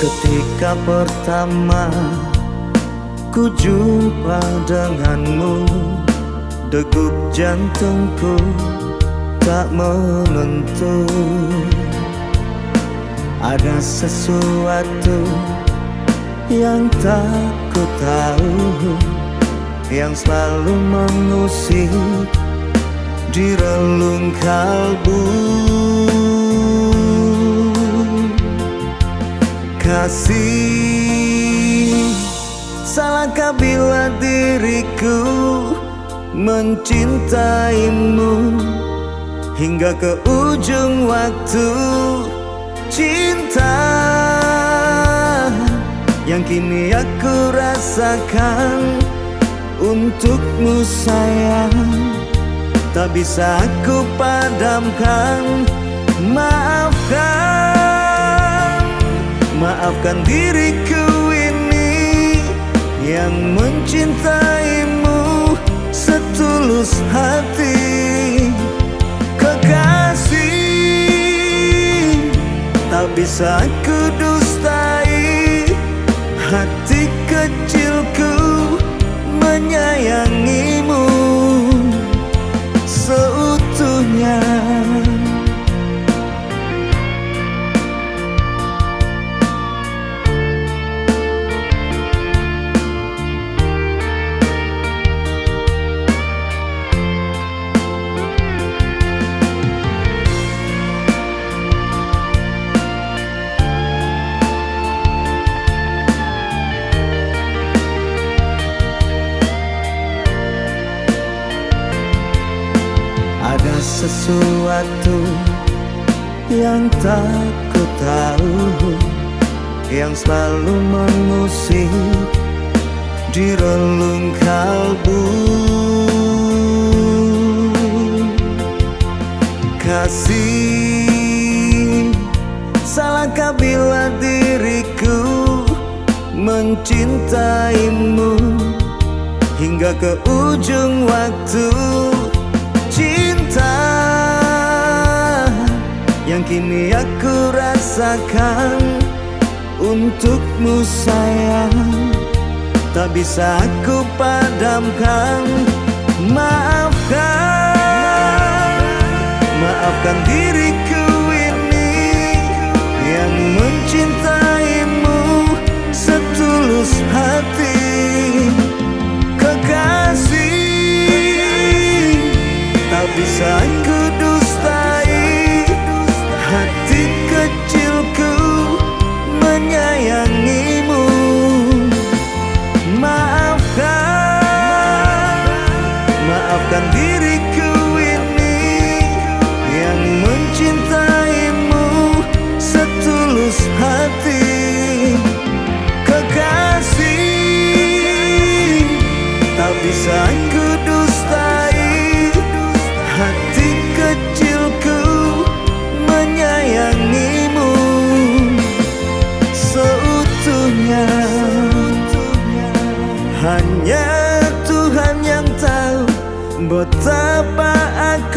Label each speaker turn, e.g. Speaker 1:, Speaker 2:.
Speaker 1: Ketika pertama ku jumpa denganmu, degup jantungku tak menentu. Ada sesuatu yang tak ku tahu, yang selalu mengusik di relung kalbu. Kasih, salahkah bila diriku mencintaimu hingga ke ujung waktu? Cinta yang kini aku rasakan untukmu sayang, tak bisa aku padamkan. Maafkan diriku ini yang mencintaimu setulus hati. Kekasih, tak bisa aku dustai hati kecilku menyayangimu seutuhnya. Ada sesuatu yang tak ku tahu, yang selalu mengusik di relung kalbu. Kasih, salahkah bila diriku mencintaimu hingga ke ujung waktu? Cinta yang kini aku rasakan untukmu sayang, tak bisa aku padamkan. Maafkan diriku ini yang mencintaimu setulus hati. Kekasih, tak bisa aku dustai hati kecilku menyayangimu. Maafkan diriku ini yang mencintaimu setulus hati. Kekasih, tak bisa aku dustai hati kecilku menyayangimu seutuhnya. Hanya Tuhan yang tahu betapa aku